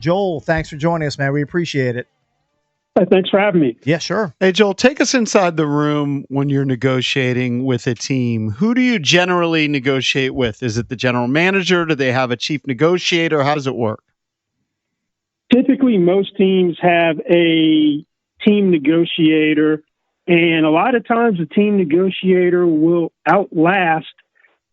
Joel, thanks for joining us, man. We appreciate it. Thanks for having me. Yeah, sure. Hey, Joel, take us inside the room when you're negotiating with a team. Who do you generally negotiate with? Is it the general manager? Do they have a chief negotiator? How does it work? Typically, most teams have a team negotiator, and a lot of times the team negotiator will outlast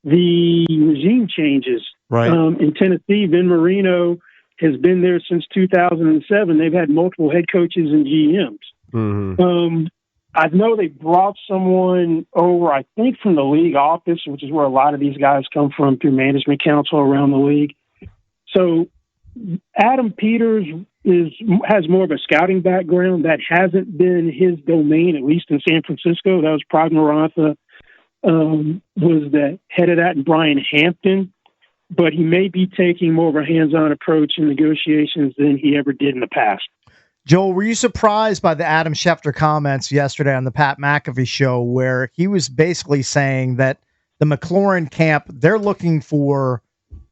the regime changes. Right. In Tennessee, Ben Marino has been there since 2007. They've had multiple head coaches and GMs. Mm-hmm. I know they brought someone over, I think, from the league office, which is where a lot of these guys come from through management council around the league. So Adam Peters has more of a scouting background. That hasn't been his domain, at least in San Francisco. That was Prad Maratha, was the head of that, and Brian Hampton. But he may be taking more of a hands-on approach in negotiations than he ever did in the past. Joel, were you surprised by the Adam Schefter comments yesterday on the Pat McAfee show, where he was basically saying that the McLaurin camp, they're looking for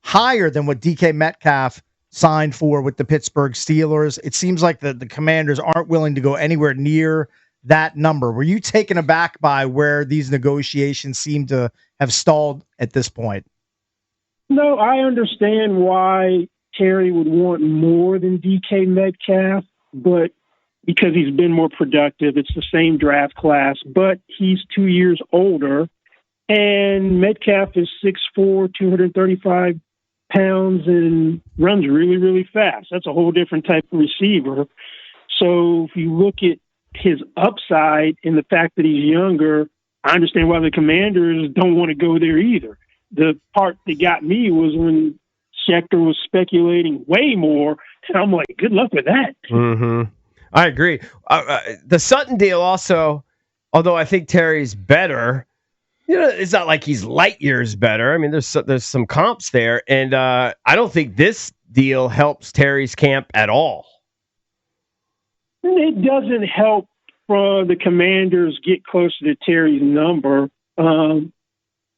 higher than what DK Metcalf signed for with the Pittsburgh Steelers? It seems like the Commanders aren't willing to go anywhere near that number. Were you taken aback by where these negotiations seem to have stalled at this point? No, I understand why Terry would want more than DK Metcalf, but because he's been more productive, it's the same draft class, but he's 2 years older, and Metcalf is 6'4", 235 pounds, and runs really, really fast. That's a whole different type of receiver. So if you look at his upside and the fact that he's younger, I understand why the Commanders don't want to go there either. The part that got me was when Schechter was speculating way more, and I'm like, good luck with that. Mm-hmm. I agree. The Sutton deal also, although I think Terry's better, it's not like he's light years better. I mean, there's some comps there, and I don't think this deal helps Terry's camp at all. It doesn't help for the Commanders get closer to Terry's number.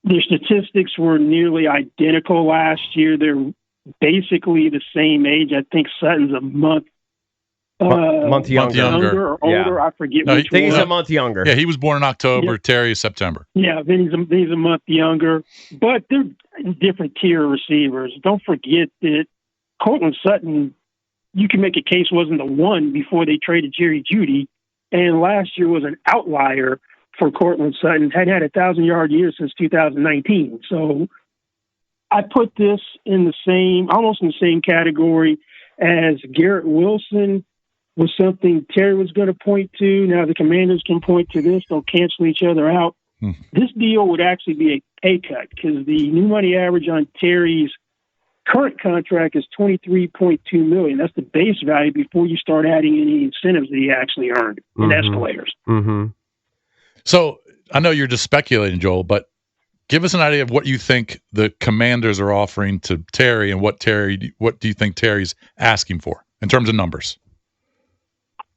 Their statistics were nearly identical last year. They're basically the same age. I think Sutton's a month younger or older. Yeah. I forget which one. I think he's a month younger. Yeah, he was born in October. Yeah. Terry is September. Yeah, then he's a month younger. But they're different tier receivers. Don't forget that Courtland Sutton, you can make a case, wasn't the one before they traded Jerry Jeudy. And last year was an outlier for Courtland Sutton. Had a 1,000-yard year since 2019. So I put this almost in the same category as Garrett Wilson was something Terry was going to point to. Now the Commanders can point to this. They'll cancel each other out. This deal would actually be a pay cut because the new money average on Terry's current contract is $23.2 million. That's the base value before you start adding any incentives that he actually earned in escalators. Mm-hmm. So I know you're just speculating, Joel, but give us an idea of what you think the Commanders are offering to Terry, and what do you think Terry's asking for in terms of numbers?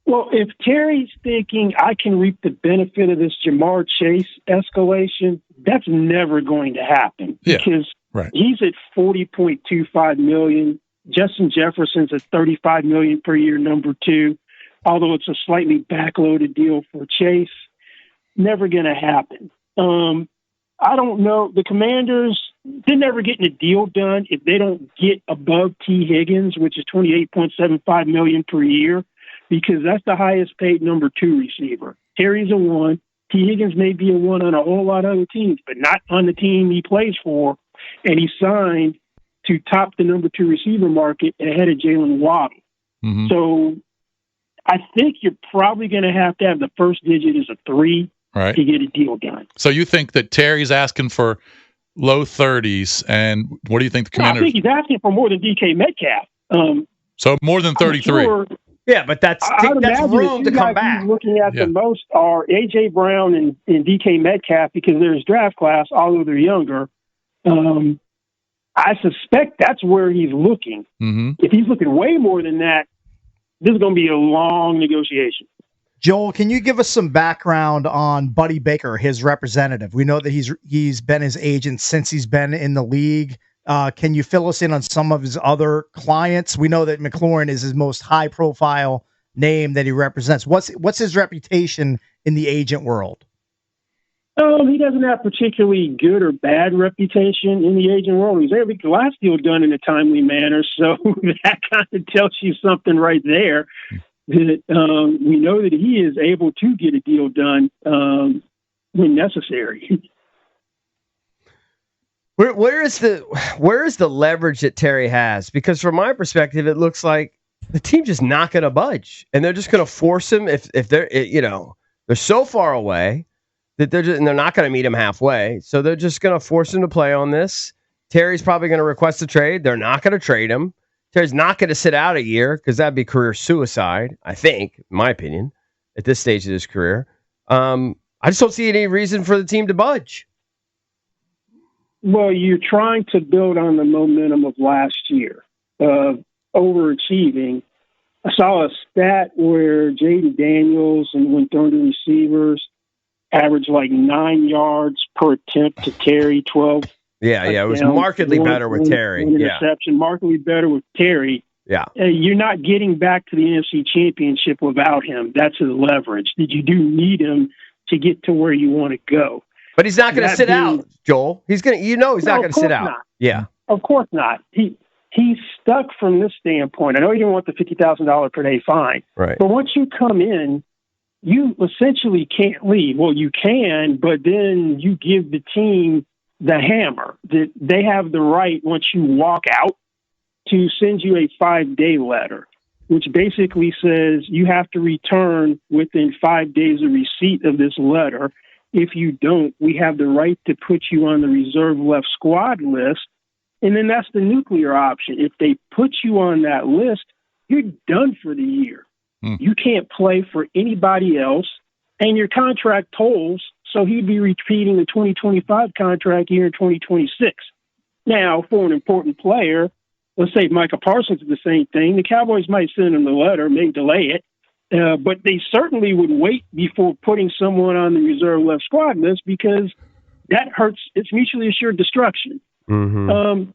Well, if Terry's thinking I can reap the benefit of this Jamar Chase escalation, that's never going to happen because he's at $40.25 million. Justin Jefferson's at $35 million per year, number two, although it's a slightly backloaded deal for Chase. Never going to happen. I don't know. The Commanders, they're never getting a deal done if they don't get above T. Higgins, which is $28.75 million per year, because that's the highest paid number two receiver. Terry's a one. T. Higgins may be a one on a whole lot of other teams, but not on the team he plays for. And he signed to top the number two receiver market ahead of Jalen Waddle. Mm-hmm. So I think you're probably going to have the first digit as a 3. Right. To get a deal done. So you think that Terry's asking for low 30s, and what do you think the Commanders? I think he's asking for more than DK Metcalf. So more than 33. Sure, yeah, but that's room to come back. Looking at the most are A.J. Brown and DK Metcalf because they're his draft class, although they're younger. I suspect that's where he's looking. Mm-hmm. If he's looking way more than that, this is going to be a long negotiation. Joel, can you give us some background on Buddy Baker, his representative? We know that he's been his agent since he's been in the league. Can you fill us in on some of his other clients? We know that McLaurin is his most high-profile name that he represents. What's his reputation in the agent world? He doesn't have particularly good or bad reputation in the agent world. He's able to get the last deal done in a timely manner, so that kind of tells you something right there. That we know that he is able to get a deal done when necessary. Where is the leverage that Terry has? Because from my perspective, it looks like the team's just not going to budge, and they're just going to force him if they're they're so far away that they're not going to meet him halfway. So they're just going to force him to play on this. Terry's probably going to request a trade. They're not going to trade him. Terry's not going to sit out a year because that'd be career suicide, I think, in my opinion, at this stage of his career. I just don't see any reason for the team to budge. Well, you're trying to build on the momentum of last year of overachieving. I saw a stat where Jaden Daniels and when thrown to receivers averaged like 9 yards per attempt to Terry, 12. Yeah, it was markedly better with Terry. One interception, markedly better with Terry. Yeah. You're not getting back to the NFC Championship without him. That's his leverage. You do need him to get to where you want to go. But he's not going to sit out, Joel. He's going to, he's not going to sit out. Not. Yeah. Of course not. He's stuck from this standpoint. I know you don't want the $50,000 per day fine. Right. But once you come in, you essentially can't leave. Well, you can, but then you give the team the hammer that they have the right, once you walk out, to send you a 5-day letter, which basically says you have to return within 5 days of receipt of this letter. If you don't, we have the right to put you on the reserve left squad list. And then that's the nuclear option. If they put you on that list, you're done for the year. You can't play for anybody else, and your contract tolls, so he'd be repeating the 2025 contract year in 2026. Now, for an important player, let's say Micah Parsons did the same thing, the Cowboys might send him the letter, may delay it, but they certainly would wait before putting someone on the reserve left squad list because that hurts. It's mutually assured destruction. Mm-hmm.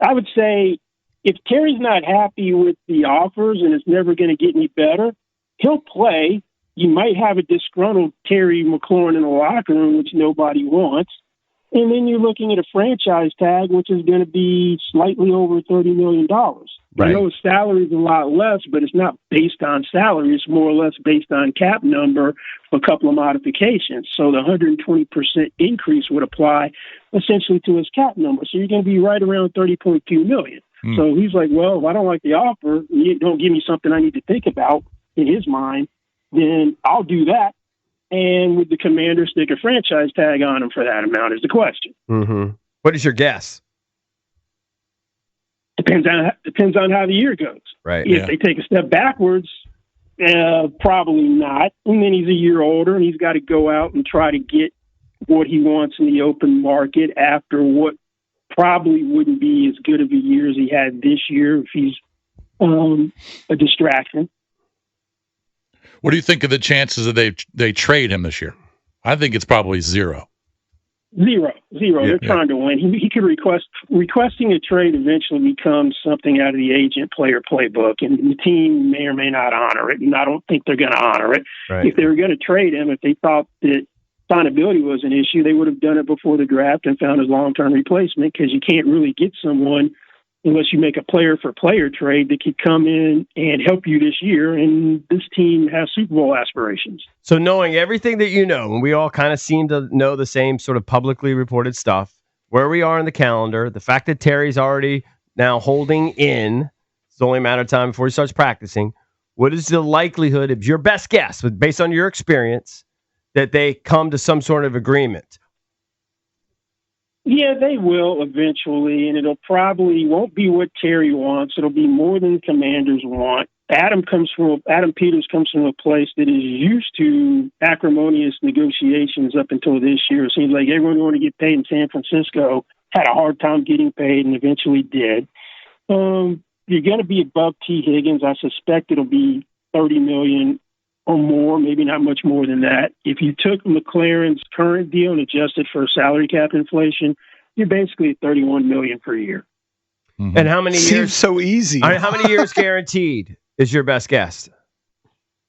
I would say if Terry's not happy with the offers and it's never going to get any better, he'll play. You might have a disgruntled Terry McLaurin in the locker room, which nobody wants. And then you're looking at a franchise tag, which is going to be slightly over $30 million. Right. I know his salary is a lot less, but it's not based on salary. It's more or less based on cap number, a couple of modifications. So the 120% increase would apply essentially to his cap number. So you're going to be right around $30.2 million. So he's like, well, if I don't like the offer, you don't give me something I need to think about in his mind, then I'll do that. And would the Commander stick a franchise tag on him for that amount is the question. Mm-hmm. What is your guess? Depends on how the year goes. Right. If they take a step backwards, probably not. And then he's a year older, and he's got to go out and try to get what he wants in the open market after what probably wouldn't be as good of a year as he had this year if he's a distraction. What do you think of the chances that they trade him this year? I think it's probably zero. Zero. They're trying to win. He could requesting a trade eventually becomes something out of the agent player playbook, and the team may or may not honor it. And I don't think they're going to honor it. Right. If they were going to trade him, if they thought that signability was an issue, they would have done it before the draft and found his long-term replacement, because you can't really get someone unless you make a player-for-player trade that could come in and help you this year, and this team has Super Bowl aspirations. So knowing everything that you know, and we all kind of seem to know the same sort of publicly reported stuff, where we are in the calendar, the fact that Terry's already now holding in, it's only a matter of time before he starts practicing, what is the likelihood, of your best guess, based on your experience, that they come to some sort of agreement? Yeah, they will eventually, and it'll probably won't be what Terry wants. It'll be more than the Commanders want. Adam Peters comes from a place that is used to acrimonious negotiations up until this year. It seems like everyone who wanted to get paid in San Francisco had a hard time getting paid and eventually did. You're going to be above T. Higgins. I suspect it'll be $30 million or more, maybe not much more than that. If you took McLaurin's current deal and adjusted for salary cap inflation, you're basically at $31 million per year. Mm-hmm. And how many Seems years? So easy. How many years guaranteed is your best guess?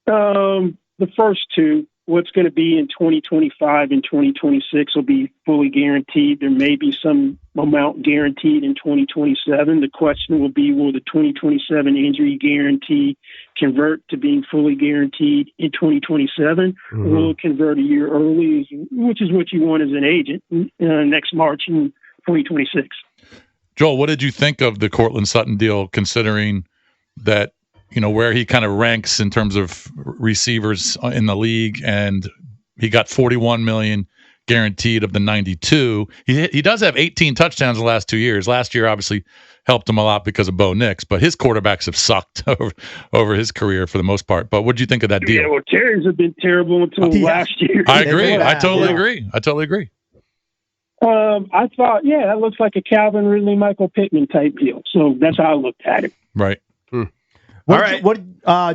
The first two. What's going to be in 2025 and 2026 will be fully guaranteed. There may be some amount guaranteed in 2027. The question will be, will the 2027 injury guarantee convert to being fully guaranteed in 2027? Or will it convert a year early, which is what you want as an agent next March in 2026? Joel, what did you think of the Courtland Sutton deal, considering that, where he kind of ranks in terms of receivers in the league, and he got $41 million guaranteed of the 92. He does have 18 touchdowns the last 2 years. Last year obviously helped him a lot because of Bo Nix, but his quarterbacks have sucked over his career for the most part. But what did you think of that deal? Yeah, well, Terry's have been terrible until last year. I agree. I totally agree. I thought, that looks like a Calvin Ridley, Michael Pittman type deal. So that's how I looked at it. Right.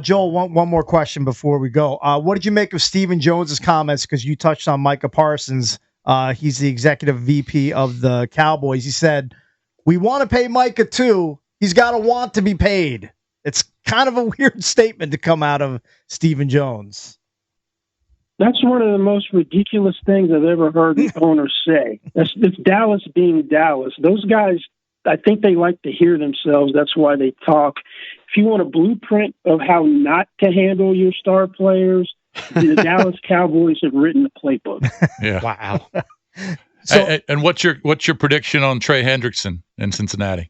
Joel, one more question before we go. What did you make of Stephen Jones's comments? Because you touched on Micah Parsons. He's the executive VP of the Cowboys. He said, "We want to pay Micah too. He's got to want to be paid." It's kind of a weird statement to come out of Stephen Jones. That's one of the most ridiculous things I've ever heard an owner say. It's Dallas being Dallas. Those guys, I think they like to hear themselves. That's why they talk. If you want a blueprint of how not to handle your star players, the Dallas Cowboys have written the playbook. Yeah. Wow. And what's your prediction on Trey Hendrickson in Cincinnati?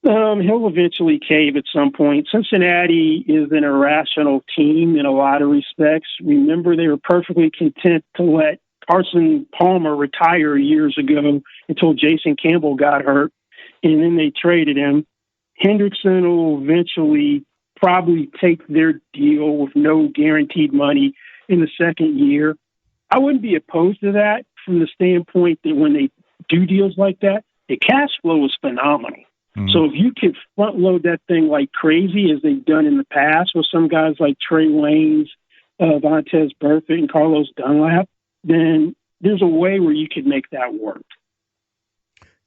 He'll eventually cave at some point. Cincinnati is an irrational team in a lot of respects. Remember, they were perfectly content to let Carson Palmer retire years ago until Jason Campbell got hurt, and then they traded him. Hendrickson will eventually probably take their deal with no guaranteed money in the second year. I wouldn't be opposed to that from the standpoint that when they do deals like that, the cash flow is phenomenal. Mm-hmm. So if you can front load that thing like crazy, as they've done in the past with some guys like Trey Waynes, Vontaze Burfict, and Carlos Dunlap, then there's a way where you could make that work.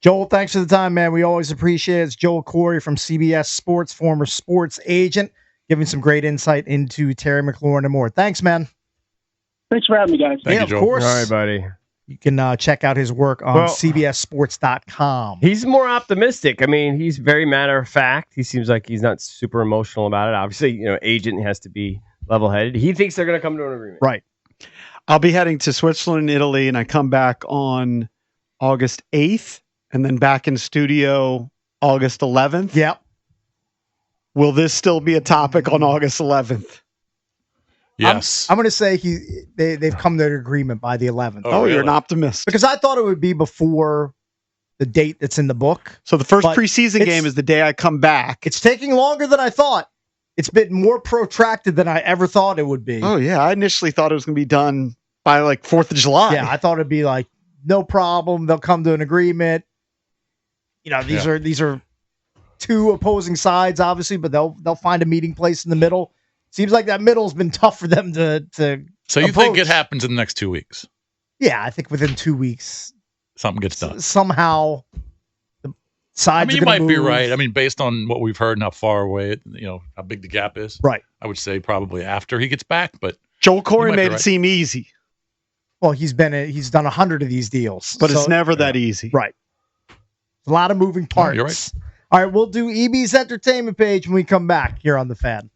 Joel, thanks for the time, man. We always appreciate it. It's Joel Corry from CBS Sports, former sports agent, giving some great insight into Terry McLaurin and more. Thanks, man. Thanks for having me, guys. Thank you, Joel. Of course. All right, buddy. You can check out his work on CBSSports.com. He's more optimistic. I mean, he's very matter of fact. He seems like he's not super emotional about it. Obviously, agent has to be level-headed. He thinks they're going to come to an agreement. Right. I'll be heading to Switzerland and Italy, and I come back on August 8th, and then back in studio August 11th. Yep. Will this still be a topic on August 11th? Yes. I'm going to say they've come to an agreement by the 11th. Oh, really? You're an optimist. Because I thought it would be before the date that's in the book. So the first preseason game is the day I come back. It's taking longer than I thought. It's been more protracted than I ever thought it would be. Oh, yeah. I initially thought it was going to be done by 4th of July. Yeah, I thought it'd be no problem. They'll come to an agreement. These are two opposing sides, obviously, but they'll find a meeting place in the middle. Seems like that middle's been tough for them to So you think it happens in the next 2 weeks? Yeah, I think within 2 weeks something gets done. Somehow the sides are you might move. be right. I mean, based on what we've heard and how far away how big the gap is. Right. I would say probably after he gets back, but Joel Corry made it seem easy. Well, he's done 100 of these deals. But it's never that easy. Right. A lot of moving parts. You're right. All right, we'll do EB's entertainment page when we come back here on The Fan.